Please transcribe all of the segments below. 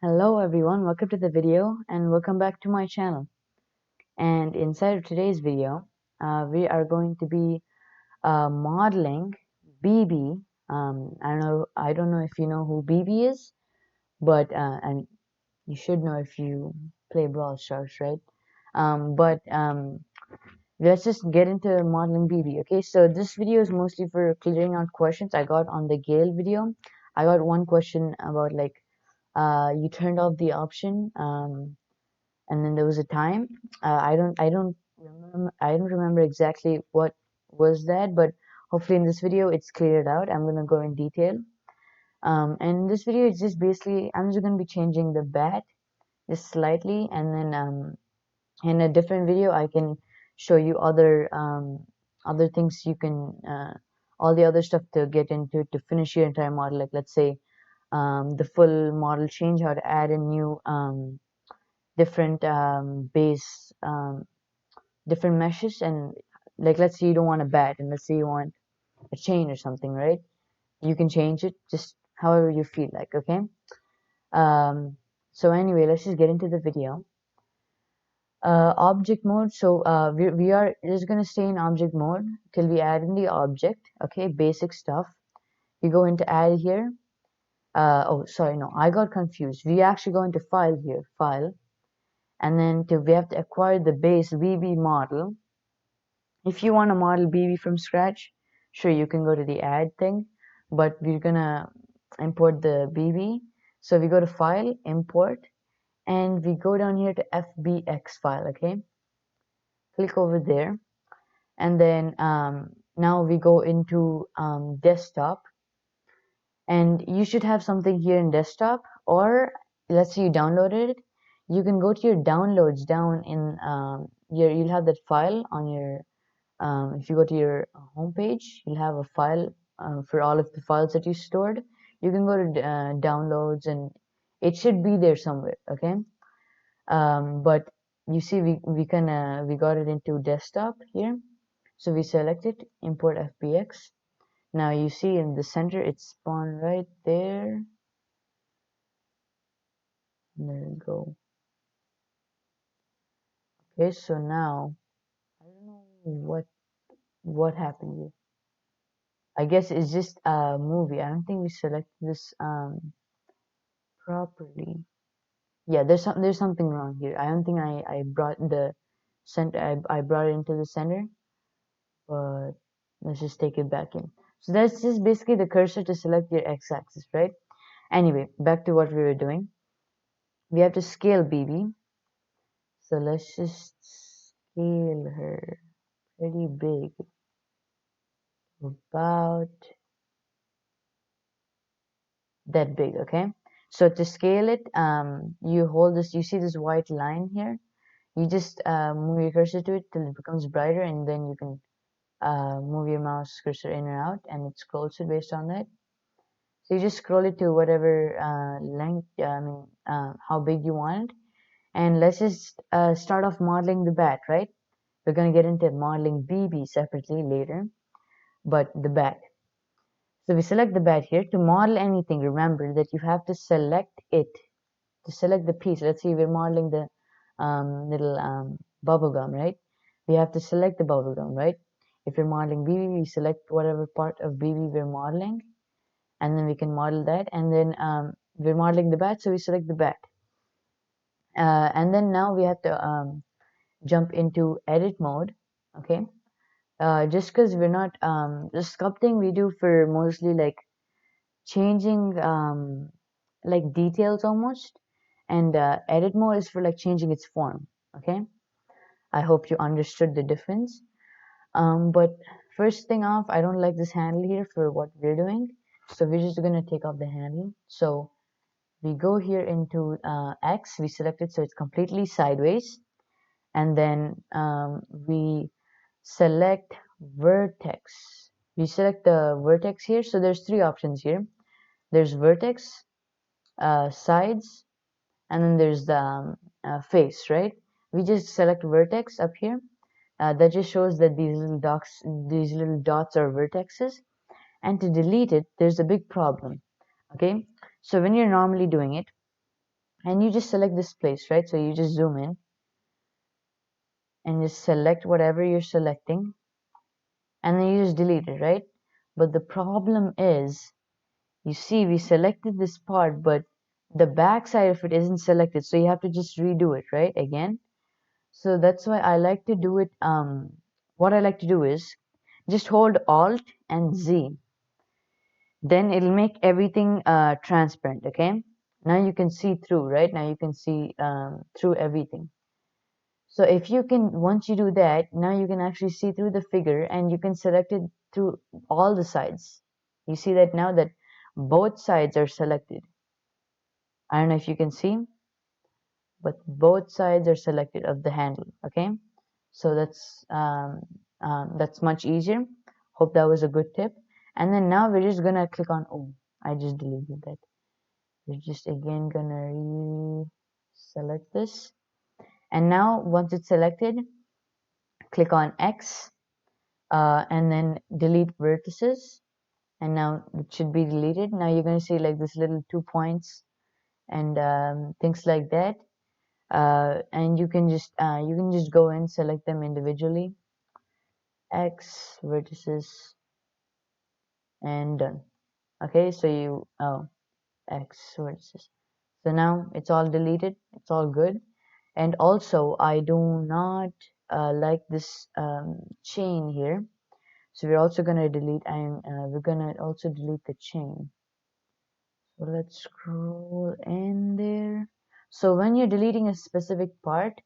Hello everyone, welcome to the video and welcome back to my channel. And inside of today's video, we are going to be modeling Bibi. I don't know if you know who Bibi is, but and you should know if you play Brawl Stars, right? But let's just get into modeling Bibi. Okay, so this video is mostly for clearing out questions I got on the Gale video. I got one question about like you turned off the option. And then there was a time. I don't remember exactly what was that, but hopefully in this video it's cleared out. I'm gonna go in detail. And in this video it's just basically I'm just gonna be changing the bat just slightly, and then in a different video I can show you other things you can all the other stuff to get into to finish your entire model. Like let's say the full model change, how to add a new different base different meshes, and like let's say you don't want a bat and let's say you want a chain or something, right? You can change it just however you feel like. Okay. So anyway, let's just get into the video. Object mode. So we are just gonna stay in object mode till we add in the object. Okay, basic stuff. You go into add here. Oh sorry, no, I got confused. We actually go into file here, file, and then we have to acquire the base Bibi model. If you want to model Bibi from scratch, sure, you can go to the add thing, but we're gonna import the Bibi. So we go to file, import, and we go down here to FBX file. Okay, click over there, and then now we go into desktop, and you should have something here in desktop, or let's say you downloaded it. You can go to your downloads down in you'll have that file on your if you go to your home page, you'll have a file for all of the files that you stored. You can go to downloads, and it should be there somewhere. Okay, but you see, we got it into desktop here, so we select it, import FBX. Now you see in the center, it's spawned right there. There we go. Okay, so now I don't know what happened here. I guess it's just a movie. I don't think we selected this properly. Yeah, there's something wrong here. I don't think I brought the center. I brought it into the center, but let's just take it back in. So that's just basically the cursor to select your x-axis, right? Anyway, back to what we were doing. We have to scale Bibi. So let's just scale her pretty big, about that big. Okay. So to scale it, you hold this. You see this white line here. You just move your cursor to it till it becomes brighter, and then you can move your mouse cursor in or out, and it scrolls it based on that. So you just scroll it to whatever length, how big you want it. And let's just start off modeling the bat, right? We're going to get into modeling Bibi separately later, but the bat. So we select the bat here. To model anything, remember that you have to select it. To select the piece, let's say we're modeling the little bubble gum, right? We have to select the bubble gum, right? If you're modeling Bibi, we select whatever part of Bibi we're modeling, and then we can model that. And then we're modeling the bat, so we select the bat. And then now we have to jump into edit mode, okay? Just because we're not the sculpting we do for mostly like changing like details almost, and edit mode is for like changing its form. Okay, I hope you understood the difference. But first thing off, I don't like this handle here for what we're doing, so we're just gonna take off the handle. So we go here into X, we select it so it's completely sideways, and then we select vertex. We select the vertex here, so there's three options here. There's vertex, sides, and then there's the face, right? We just select vertex up here. That just shows that these little dots are vertexes. And to delete it, there's a big problem. Okay, so when you're normally doing it, and you just select this place, right? So you just zoom in and just select whatever you're selecting, and then you just delete it, right? But the problem is, you see, we selected this part, but the back side of it isn't selected, so you have to just redo it, right? Again. So that's why I like to do it. What I like to do is just hold Alt and Z. Then it'll make everything transparent, okay? Now you can see through, right? Now you can see through everything. So if you can, once you do that, now you can actually see through the figure and you can select it through all the sides. You see that now that both sides are selected. I don't know if you can see, but both sides are selected of the handle, okay? So that's much easier. Hope that was a good tip. And then now we're just gonna click on, oh, I just deleted that. We're just again gonna select this. And now once it's selected, click on X, and then delete vertices, and now it should be deleted. Now you're going to see like this little 2 points and things like that, and you can just go and select them individually, X vertices, and done. Okay, so X vertices. So now it's all deleted, it's all good. And also I do not like this chain here. So we're also gonna delete, we're gonna also delete the chain. So let's scroll in there. So when you're deleting a specific part,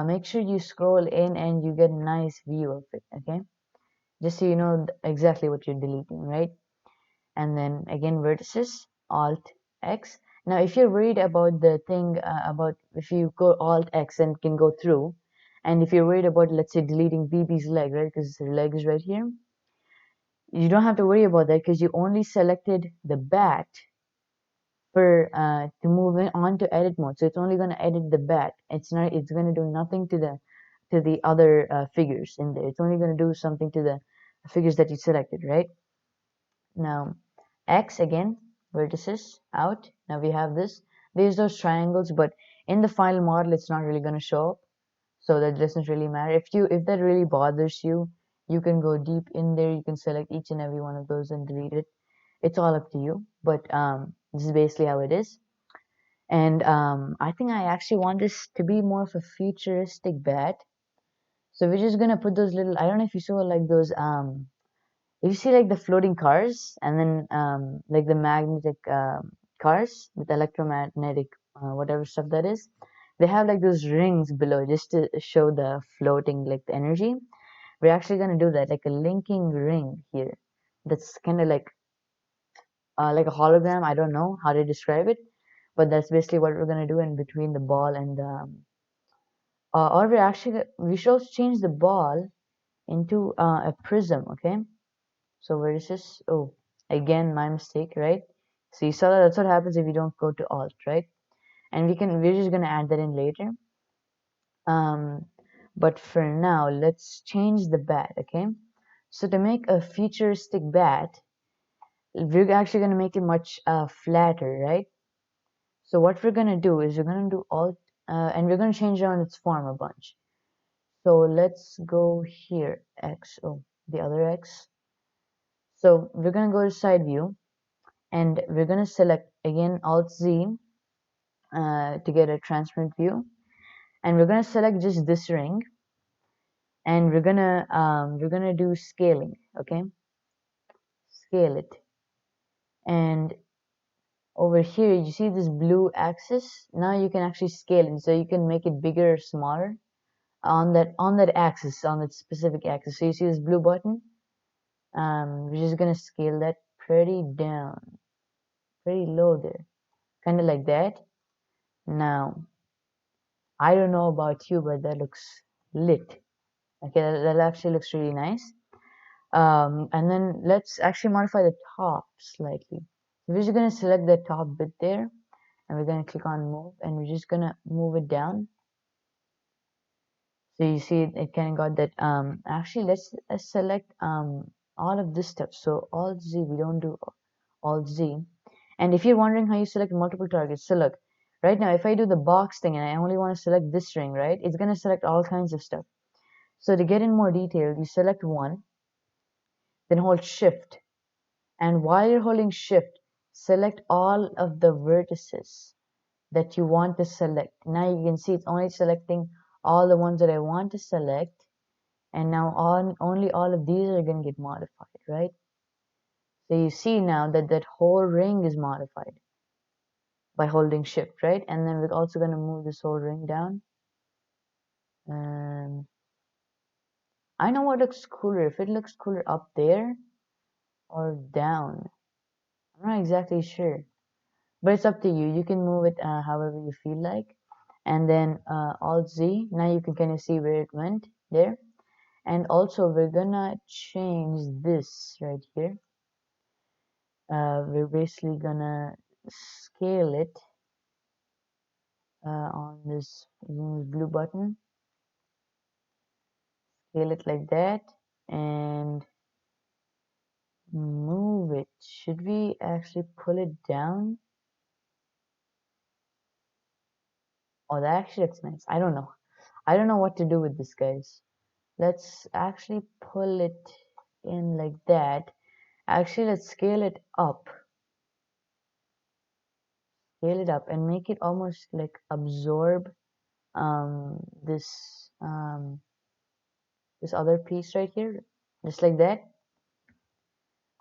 make sure you scroll in and you get a nice view of it, okay? Just so you know exactly what you're deleting, right? And then again, vertices, Alt X. Now, if you're worried about the thing about if you go Alt X and can go through, and if you're worried about, let's say, deleting Bibi's leg, right? Because her leg is right here, you don't have to worry about that because you only selected the bat for to move it on to edit mode. So it's only going to edit the bat. It's going to do nothing to the other figures in there. It's only going to do something to the figures that you selected, right? Now X again, vertices out. Now we have this. There's those triangles, but in the final model it's not really going to show up. So that doesn't really matter. If that really bothers you, you can go deep in there. You can select each and every one of those and delete it. It's all up to you. But this is basically how it is. And I think I actually want this to be more of a futuristic bat. So we're just gonna put those little, I don't know if you saw like those if you see like the floating cars and then like the magnetic cars with electromagnetic whatever stuff that is, they have like those rings below just to show the floating like the energy. We're actually gonna do that, like a linking ring here. That's kind of like a hologram. I don't know how to describe it, but that's basically what we're gonna do in between the ball and or we should also change the ball into a prism. Okay, so where is this? Oh, again my mistake, right? So you saw that's what happens if you don't go to Alt, right? And we're just gonna add that in later. um but for now let's change the bat. Okay, so to make a futuristic bat, we're actually going to make it much flatter, right? So what we're going to do is we're going to do Alt, and we're going to change around its form a bunch. So let's go here, X, oh, the other X. So we're going to go to side view, and we're going to select again Alt Z to get a transparent view, and we're going to select just this ring, and we're gonna do scaling. Okay, scale it, and over here you see this blue axis. Now you can actually scale it, so you can make it bigger or smaller on that axis, on that specific axis. So you see this blue button. We're just gonna scale that pretty down, pretty low there, kind of like that. Now I don't know about you, but that looks lit. Okay, that actually looks really nice. And then let's actually modify the top slightly. So we're just gonna select the top bit there, and we're gonna click on move, and we're just gonna move it down. So you see it kind of got that. Actually let's select all of this stuff. So Alt Z, we don't do Alt Z. And if you're wondering how you select multiple targets, so look, Right now, if I do the box thing and I only want to select this ring, right, it's going to select all kinds of stuff. So to get in more detail, you select one, then hold shift. And while you're holding shift, select all of the vertices that you want to select. Now you can see it's only selecting all the ones that I want to select. And now only all of these are going to get modified, right? So you see now that that whole ring is modified by holding shift, right? And then we're also going to move this whole ring down. And I know what looks cooler, if it looks cooler up there or down. I'm not exactly sure, but it's up to you. You can move it however you feel like. And then Alt Z, now you can kind of see where it went there. And also we're gonna change this right here. We're basically gonna scale it on this blue button. Scale it like that and move it. Should we actually pull it down? Oh, that actually looks nice. I don't know. I don't know what to do with this, guys. Let's actually pull it in like that. Actually, let's scale it up. Scale it up and make it almost like absorb this this other piece right here, just like that.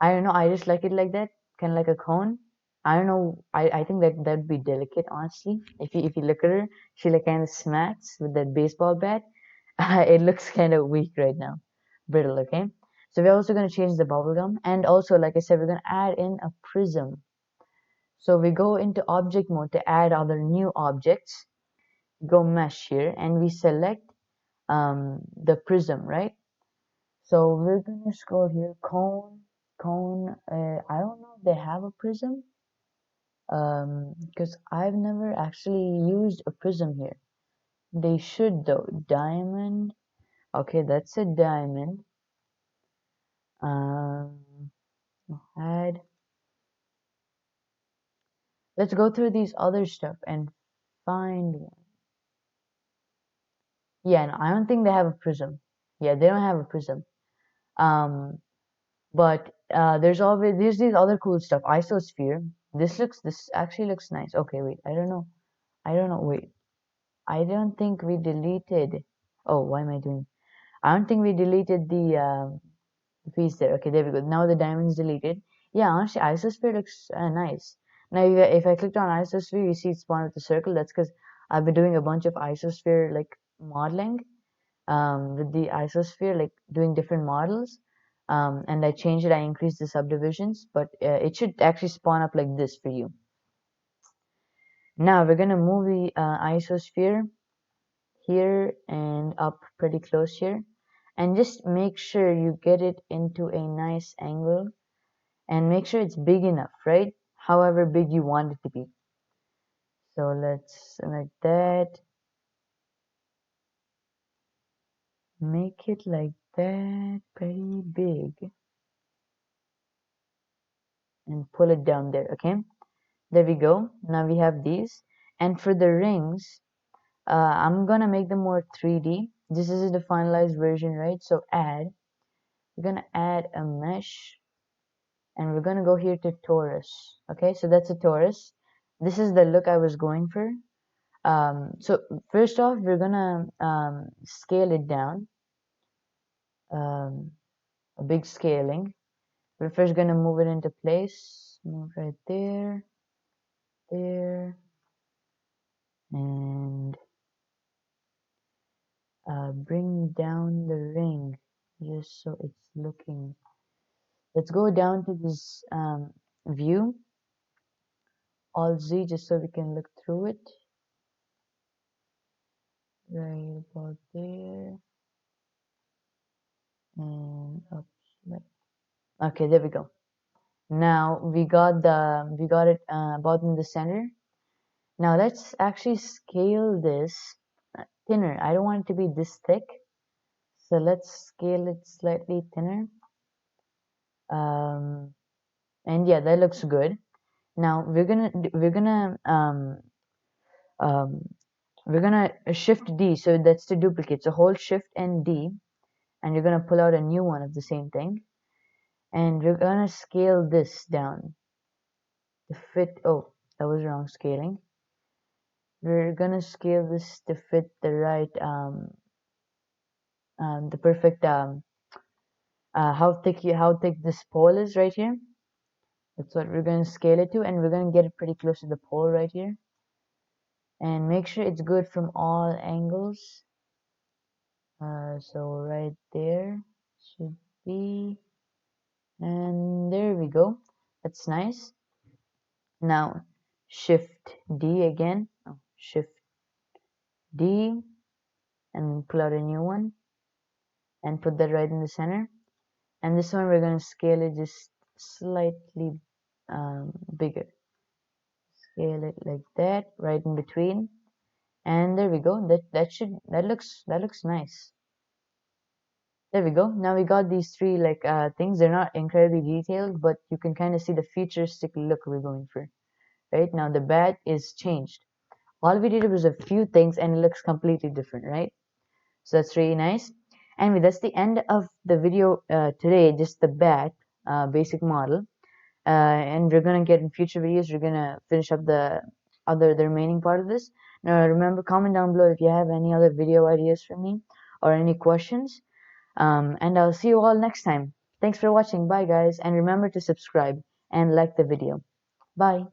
I don't know. I just like it like that, kind of like a cone. I don't know. I think that that'd be delicate, honestly. If you look at her, she like kind of smacks with that baseball bat. It looks kind of weak right now, brittle. Okay. So we're also gonna change the bubble gum, and also, like I said, we're gonna add in a prism. So we go into object mode to add other new objects. Go mesh here, and we select the prism, right? So we're gonna scroll here, cone. I don't know if they have a prism, because I've never actually used a prism here. They should though. Diamond. Okay, that's a diamond. Um, add. Let's go through these other stuff and find one. Yeah, no, I don't think they have a prism. Yeah, they don't have a prism. Um, but there's these other cool stuff. Isosphere. This actually looks nice. Okay, wait. I don't know. I don't know. Wait. I don't think we deleted. Oh, why am I doing? I don't think we deleted the piece there. Okay, there we go. Now the diamond's deleted. Yeah, honestly, isosphere looks nice. Now, if I clicked on isosphere, you see it spawned with the circle. That's because I've been doing a bunch of isosphere like modeling with the isosphere, like doing different models. And I changed it. I increased the subdivisions, but it should actually spawn up like this for you. Now we're gonna move the isosphere here and up pretty close here, and just make sure you get it into a nice angle and make sure it's big enough, right? However big you want it to be. So let's like that, make it like that, pretty big, and pull it down there. Okay, there we go. Now we have these, and for the rings, I'm gonna make them more 3D. This is the finalized version, right? So we're gonna add a mesh, and we're gonna go here to torus. Okay, so that's a torus. This is the look I was going for. So first off, we're gonna scale it down, um, a big scaling. We're first gonna move it into place, move right there, there, and bring down the ring just so it's looking. Let's go down to this view, Alt Z, just so we can look through it. Right about there and up. Okay, there we go. Now we got it about in the center. Now let's actually scale this thinner. I don't want it to be this thick, so let's scale it slightly thinner. And yeah, that looks good. Now we're gonna um, we're gonna shift D, so that's the duplicate. So hold shift and D, and you're gonna pull out a new one of the same thing, and we're gonna scale this down to fit. Oh, that was wrong scaling. We're gonna scale this to fit the right, the perfect, how thick this pole is right here. That's what we're gonna scale it to, and we're gonna get it pretty close to the pole right here, and make sure it's good from all angles. So right there should be, and there we go. That's nice. Now shift D again. Oh, shift D, and pull out a new one and put that right in the center. And this one we're going to scale it just slightly bigger. Scale it like that, right in between. And there we go. That looks nice. There we go. Now we got these three like things. They're not incredibly detailed, but you can kind of see the futuristic look we're going for. Right now the bat is changed. All we did was a few things and it looks completely different, right? So that's really nice. Anyway, that's the end of the video today, just the bat basic model. And we're gonna get in future videos, we're gonna finish up the remaining part of this. Now remember, comment down below if you have any other video ideas for me or any questions. And I'll see you all next time. Thanks for watching. Bye guys, and remember to subscribe and like the video. Bye.